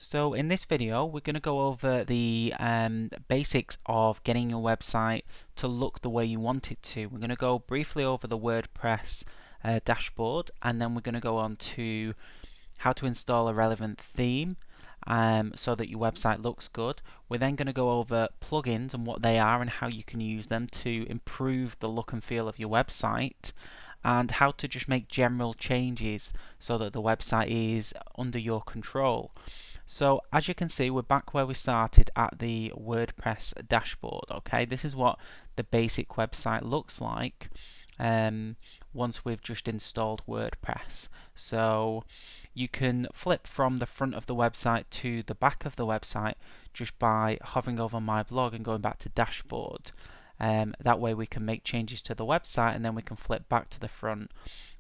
So in this video we're going to go over the basics of getting your website to look the way you want it to. We're going to go briefly over the WordPress dashboard, and then we're going to go on to how to install a relevant theme so that your website looks good. We're then going to go over plugins and what they are and how you can use them to improve the look and feel of your website, and how to just make general changes so that the website is under your control. So as you can see, we're back where we started at the WordPress dashboard. Okay, this is what the basic website looks like once we've just installed WordPress. So you can flip from the front of the website to the back of the website just by hovering over my blog and going back to dashboard. That way we can make changes to the website, and then we can flip back to the front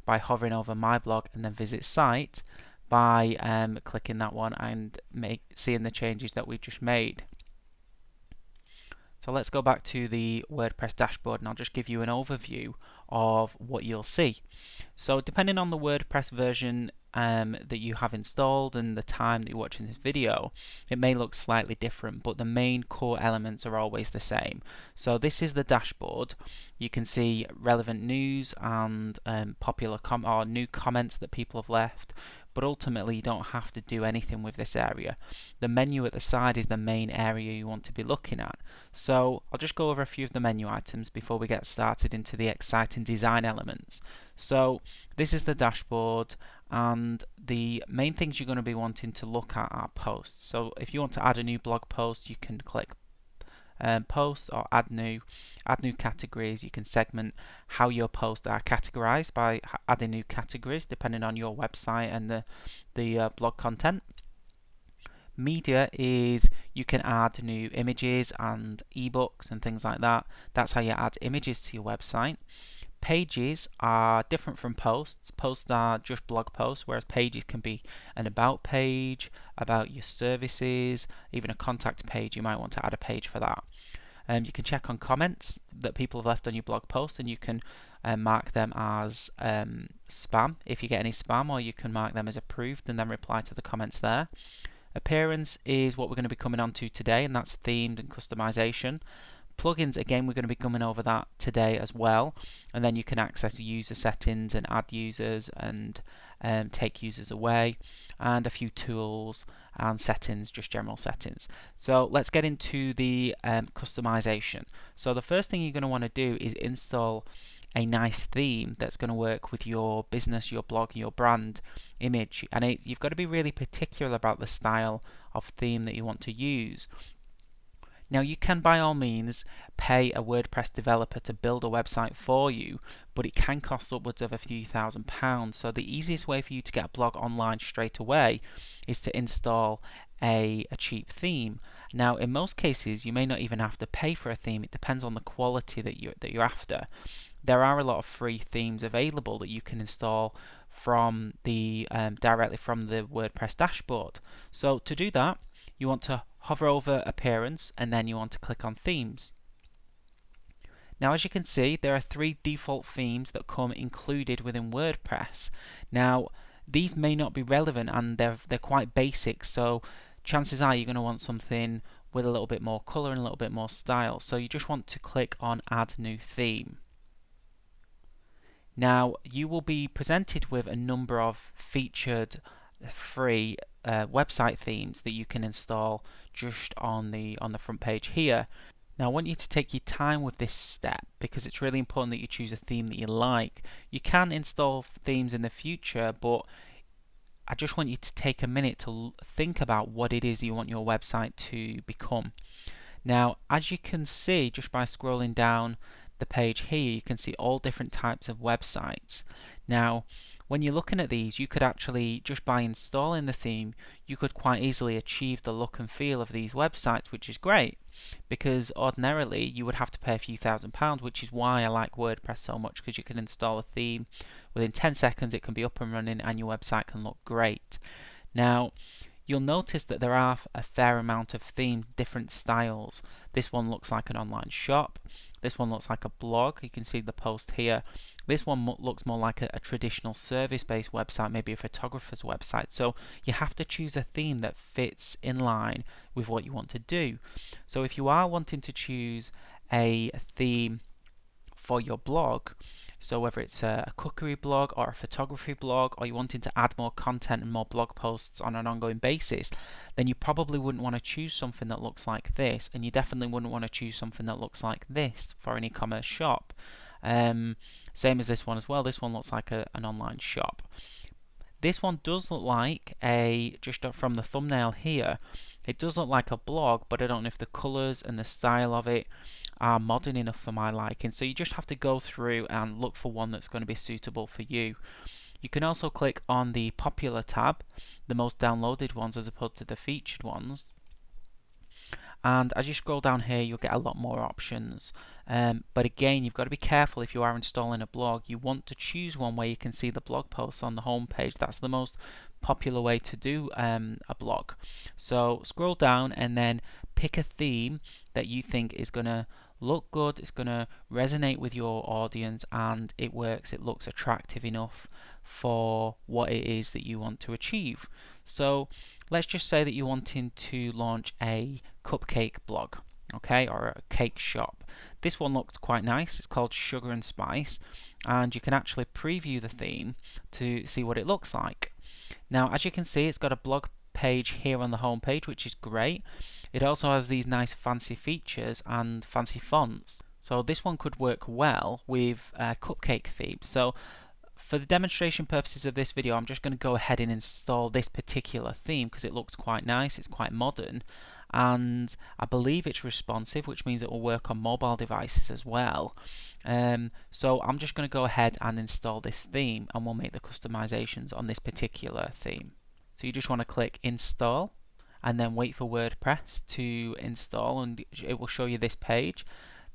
by hovering over my blog and then visit site by clicking that one and seeing the changes that we've just made. So let's go back to the WordPress dashboard, and I'll just give you an overview of what you'll see. So depending on the WordPress version that you have installed and the time that you're watching this video, it may look slightly different, but the main core elements are always the same. So this is the dashboard. You can see relevant news and popular or new comments that people have left, but ultimately you don't have to do anything with this area. The menu at the side is the main area you want to be looking at. So I'll just go over a few of the menu items before we get started into the exciting design elements. So this is the dashboard, and the main things you're going to be wanting to look at are posts. So if you want to add a new blog post, you can click posts or add new categories. You can segment how your posts are categorized by adding new categories depending on your website and the blog content. Media is you can add new images and ebooks and things like that. That's how you add images to your website. Pages are different from posts. Posts are just blog posts, whereas pages can be an about page, about your services, even a contact page. You might want to add a page for that. You can check on comments that people have left on your blog post, and you can mark them as spam if you get any spam, or you can mark them as approved and then reply to the comments there. Appearance is what we're going to be coming on to today, and that's themed and customization. Plugins, again, we're going to be coming over that today as well, and then you can access user settings and add users and take users away, and a few tools and settings, just general settings. So let's get into the customization. So the first thing you're going to want to do is install a nice theme that's going to work with your business, your blog, your brand image, and you've got to be really particular about the style of theme that you want to use. Now you can by all means pay a WordPress developer to build a website for you, but it can cost upwards of a few £1,000s. So the easiest way for you to get a blog online straight away is to install a cheap theme. Now in most cases you may not even have to pay for a theme. It depends on the quality that you're after. There are a lot of free themes available that you can install from the directly from the WordPress dashboard. So to do that, you want to hover over appearance, and then you want to click on themes. Now as you can see, there are 3 default themes that come included within WordPress. Now these may not be relevant, and they're quite basic, so chances are you're going to want something with a little bit more color and a little bit more style. So you just want to click on add new theme. Now you will be presented with a number of featured free website themes that you can install just on the front page here. Now I want you to take your time with this step because it's really important that you choose a theme that you like. You can install themes in the future, but I just want you to take a minute to think about what it is you want your website to become. Now as you can see, just by scrolling down the page here, you can see all different types of websites. Now when you're looking at these, you could actually, just by installing the theme, you could quite easily achieve the look and feel of these websites, which is great, because ordinarily you would have to pay a few £1,000s, which is why I like WordPress so much, because you can install a theme within 10 seconds, it can be up and running, and your website can look great. Now you'll notice that there are a fair amount of themes, different styles. This one looks like an online shop. This one looks like a blog. You can see the post here. This one looks more like a traditional service-based website, maybe a photographer's website. So you have to choose a theme that fits in line with what you want to do. So if you are wanting to choose a theme for your blog, so whether it's a cookery blog or a photography blog, or you're wanting to add more content and more blog posts on an ongoing basis, then you probably wouldn't want to choose something that looks like this, and you definitely wouldn't want to choose something that looks like this for an e-commerce shop. Same as this one as well. This one looks like an online shop. This one does look like just from the thumbnail here, it does look like a blog, but I don't know if the colours and the style of it are modern enough for my liking. So you just have to go through and look for one that's going to be suitable for you. You can also click on the popular tab, the most downloaded ones as opposed to the featured ones. And as you scroll down here, you'll get a lot more options. But again, you've got to be careful if you are installing a blog. You want to choose one where you can see the blog posts on the home page. That's the most popular way to do a blog. So scroll down and then pick a theme that you think is going to look good, it's going to resonate with your audience, and it works, it looks attractive enough for what it is that you want to achieve. So let's just say that you're wanting to launch a cupcake blog, okay, or a cake shop. This one looks quite nice. It's called Sugar and Spice, and you can actually preview the theme to see what it looks like. Now, as you can see, it's got a blog page here on the home page, which is great. It also has these nice fancy features and fancy fonts. So this one could work well with cupcake themes. So for the demonstration purposes of this video, I'm just going to go ahead and install this particular theme because it looks quite nice, it's quite modern, and I believe it's responsive, which means it will work on mobile devices as well. So I'm just going to go ahead and install this theme, and we'll make the customizations on this particular theme. So you just want to click install and then wait for WordPress to install, and it will show you this page.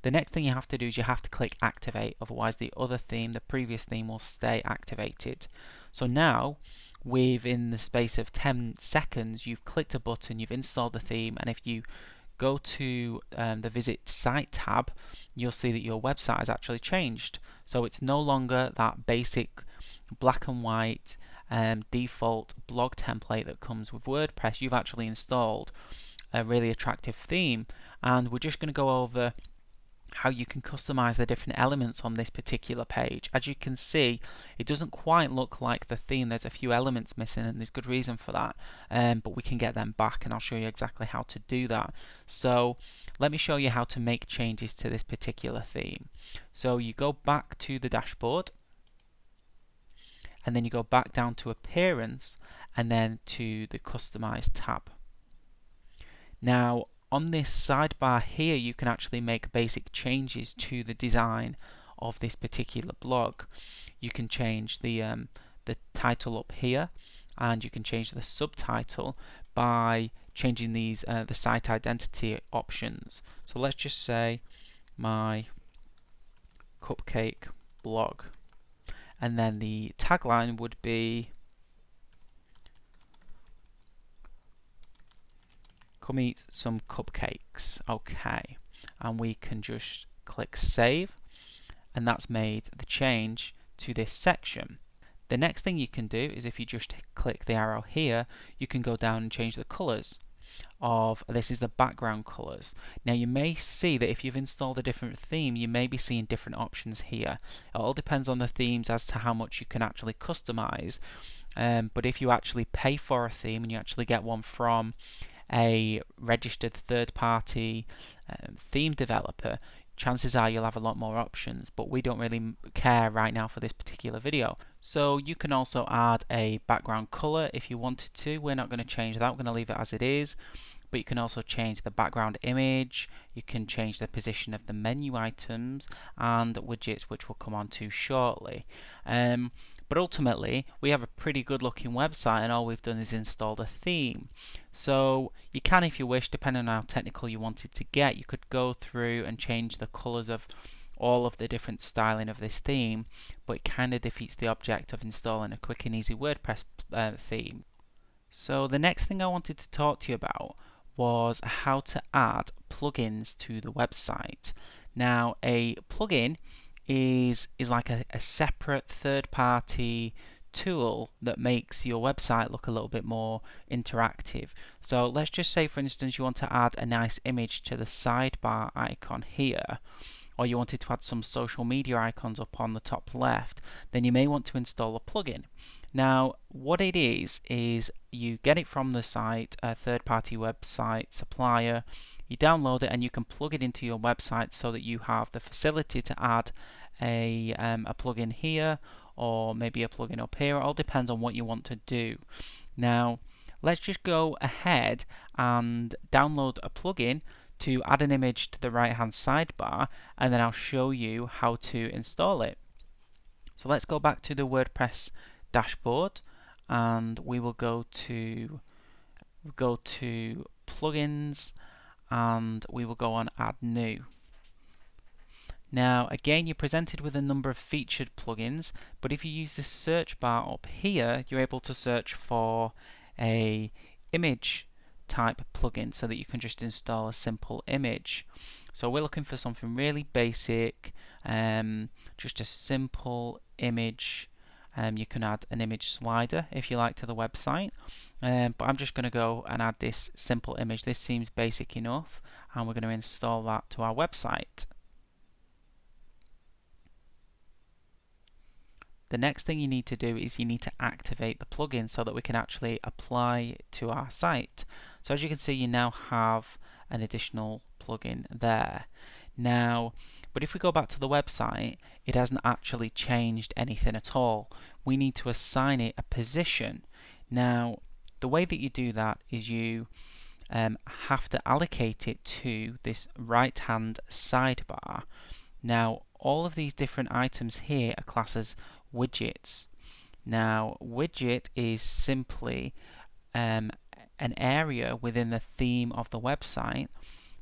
The next thing you have to do is you have to click activate, otherwise the other theme, the previous theme, will stay activated. So now, within the space of 10 seconds, you've clicked a button, you've installed the theme, and if you go to the Visit Site tab, you'll see that your website has actually changed. So it's no longer that basic black and white default blog template that comes with WordPress. You've actually installed a really attractive theme, and we're just going to go over how you can customize the different elements on this particular page. As you can see, it doesn't quite look like the theme. There's a few elements missing, and there's good reason for that, but we can get them back, and I'll show you exactly how to do that. So let me show you how to make changes to this particular theme. So you go back to the dashboard, and then you go back down to Appearance, and then to the Customize tab. Now, on this sidebar here, you can actually make basic changes to the design of this particular blog. You can change the title up here, and you can change the subtitle by changing these the site identity options. So let's just say my cupcake blog, and then the tagline would be come eat some cupcakes. Okay, and we can just click save, and that's made the change to this section. The next thing you can do is, if you just click the arrow here, you can go down and change the colors of this is the background colors. Now you may see that if you've installed a different theme, you may be seeing different options here. It all depends on the themes as to how much you can actually customize. But if you actually pay for a theme and you actually get one from a registered third-party theme developer, chances are you'll have a lot more options, but we don't really care right now for this particular video. So you can also add a background color if you wanted to. We're not going to change that, we're going to leave it as it is. But you can also change the background image, you can change the position of the menu items and widgets, which we'll come on to shortly. But ultimately, we have a pretty good looking website, and all we've done is installed a theme. So you can, if you wish, depending on how technical you wanted to get, you could go through and change the colors of all of the different styling of this theme, but it kind of defeats the object of installing a quick and easy WordPress theme. So the next thing I wanted to talk to you about was how to add plugins to the website. Now, a plugin is like a separate third-party tool that makes your website look a little bit more interactive. So let's just say, for instance, you want to add a nice image to the sidebar icon here, or you wanted to add some social media icons up on the top left, then you may want to install a plugin. Now, what it is you get it from the site, a third-party website supplier, you download it and you can plug it into your website so that you have the facility to add a plugin here, or maybe a plugin up here. It all depends on what you want to do. Now, let's just go ahead and download a plugin to add an image to the right hand sidebar, and then I'll show you how to install it. So let's go back to the WordPress dashboard, and we will go to plugins, and we will go on add new. Now again, you're presented with a number of featured plugins, but if you use this search bar up here, you're able to search for a image type plugin so that you can just install a simple image. So we're looking for something really basic, just a simple image. You can add an image slider if you like to the website, but I'm just going to go and add this simple image. This seems basic enough, and we're going to install that to our website. The next thing you need to do is you need to activate the plugin so that we can actually apply it to our site. So as you can see, you now have an additional plugin there. Now, but if we go back to the website, it hasn't actually changed anything at all. We need to assign it a position. Now, the way that you do that is you have to allocate it to this right hand sidebar. Now, all of these different items here are classed as widgets. Now, widget is simply an area within the theme of the website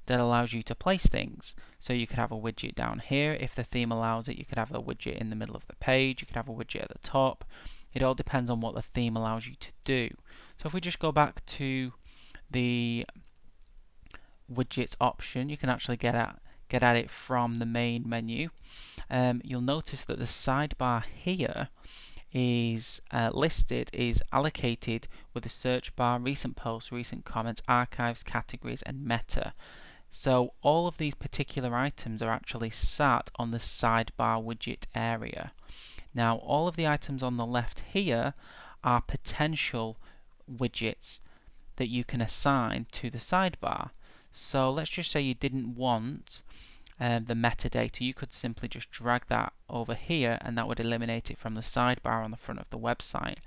that allows you to place things. So you could have a widget down here if the theme allows it. You could have a widget in the middle of the page. You could have a widget at the top. It all depends on what the theme allows you to do. So if we just go back to the widgets option, you can actually get at it from the main menu. You'll notice that the sidebar here is allocated with the search bar, recent posts, recent comments, archives, categories, and meta. So all of these particular items are actually sat on the sidebar widget area. Now, all of the items on the left here are potential widgets that you can assign to the sidebar. So let's just say you didn't want the metadata. You could simply just drag that over here and that would eliminate it from the sidebar on the front of the website.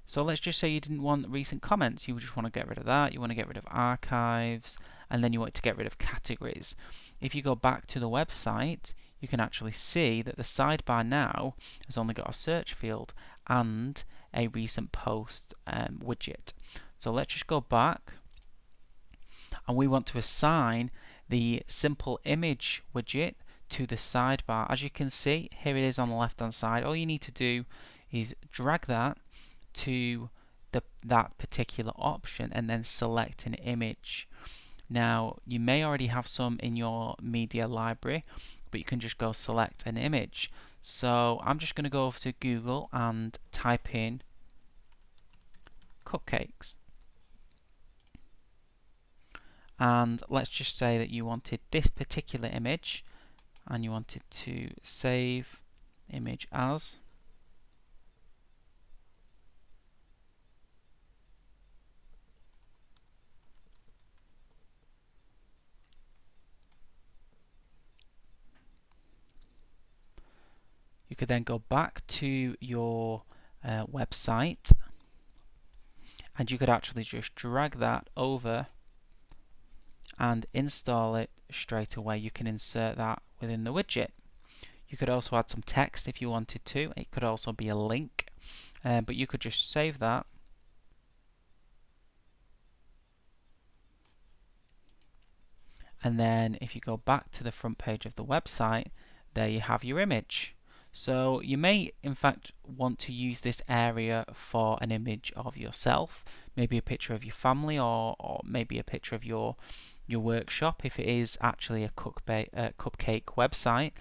So let's just say you didn't want recent comments. You just want to get rid of that. You want to get rid of archives, and then you want to get rid of categories. If you go back to the website, you can actually see that the sidebar now has only got a search field and a recent post widget. So let's just go back, and we want to assign the simple image widget to the sidebar. As you can see, here it is on the left hand side. All you need to do is drag that to that particular option and then select an image. Now, you may already have some in your media library, but you can just go select an image. So I'm just going to go over to Google and type in cupcakes. And let's just say that you wanted this particular image and you wanted to save image as. You could then go back to your website and you could actually just drag that over and install it straight away. You can insert that within the widget. You could also add some text if you wanted to. It could also be a link, but you could just save that. And then if you go back to the front page of the website, there you have your image. So you may in fact want to use this area for an image of yourself, maybe a picture of your family, or maybe a picture of your workshop if it is actually a cupcake website.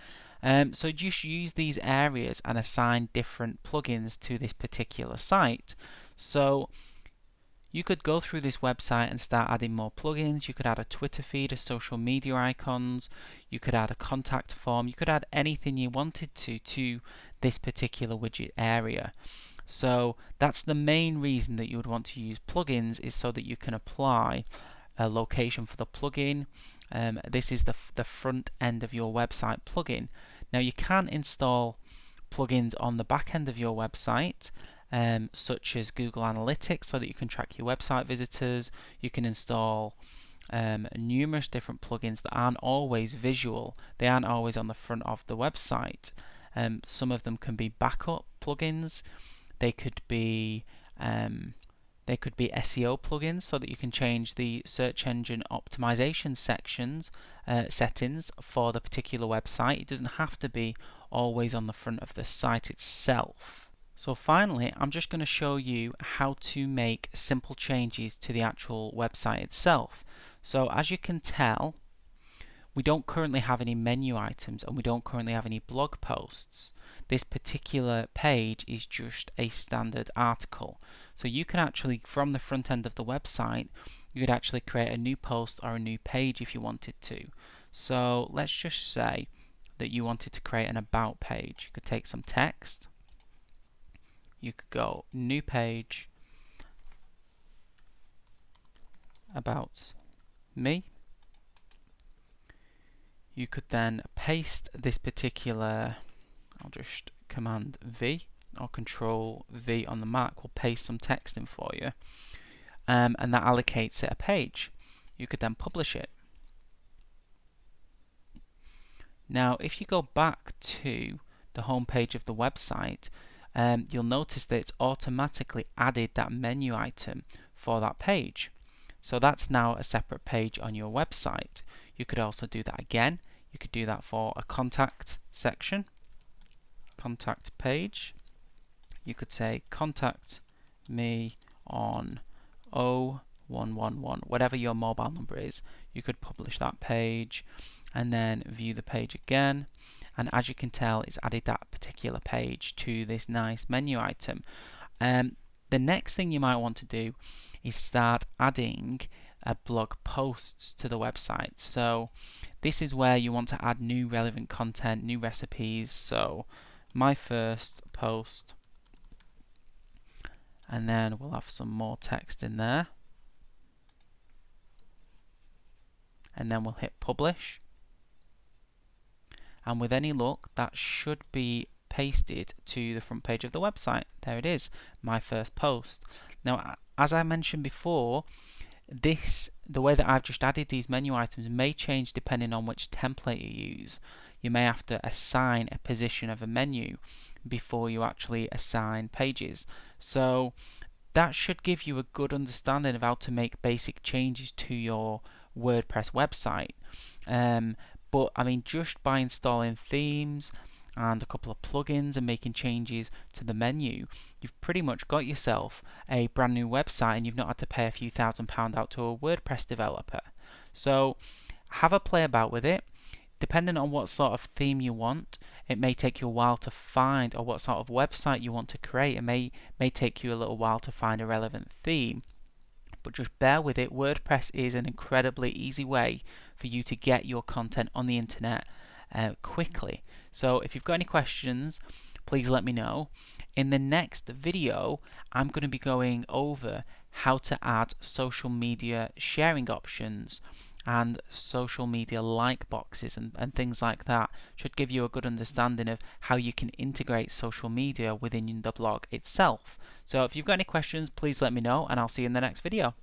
So just use these areas and assign different plugins to this particular site. So you could go through this website and start adding more plugins. You could add a Twitter feed, a social media icons, you could add a contact form, you could add anything you wanted to this particular widget area. So that's the main reason that you would want to use plugins, is so that you can apply a location for the plugin. This is the front end of your website plugin. Now you can install plugins on the back end of your website, such as Google Analytics, so that you can track your website visitors. You can install numerous different plugins that aren't always visual. They aren't always on the front of the website. Some of them can be backup plugins. They could be SEO plugins, so that you can change the search engine optimization settings for the particular website. It doesn't have to be always on the front of the site itself. So finally, I'm just going to show you how to make simple changes to the actual website itself. So as you can tell, we don't currently have any menu items and we don't currently have any blog posts. This particular page is just a standard article. So you can actually, from the front end of the website, you could actually create a new post or a new page if you wanted to. So let's just say that you wanted to create an about page. You could take some text, you could go new page, about me. You could then paste this particular, I'll just Command V or Control V on the Mac will paste some text in for you, and that allocates it a page. You could then publish it. Now if you go back to the home page of the website, you'll notice that it's automatically added that menu item for that page. So that's now a separate page on your website. You could also do that again. You could do that for a contact section, contact page. You could say contact me on 0111, whatever your mobile number is. You could publish that page and then view the page again. And as you can tell, it's added that particular page to this nice menu item. The next thing you might want to do is start adding blog posts to the website. So this is where you want to add new relevant content, new recipes. So my first post, and then we'll have some more text in there, and then we'll hit publish, and with any luck that should be pasted to the front page of the website. There it is, my first post. Now as I mentioned before, the way that I've just added these menu items may change depending on which template you use. You may have to assign a position of a menu before you actually assign pages. So that should give you a good understanding of how to make basic changes to your WordPress website. But I mean, just by installing themes and a couple of plugins and making changes to the menu, you've pretty much got yourself a brand new website, and you've not had to pay a few £1,000s out to a WordPress developer. So have a play about with it. Depending on what sort of theme you want, it may take you a while to find, or what sort of website you want to create. It may take you a little while to find a relevant theme. But just bear with it. WordPress is an incredibly easy way for you to get your content on the internet quickly. So if you've got any questions, please let me know. In the next video, I'm going to be going over how to add social media sharing options and social media like boxes and things like that. Should give you a good understanding of how you can integrate social media within the blog itself. So if you've got any questions, please let me know, and I'll see you in the next video.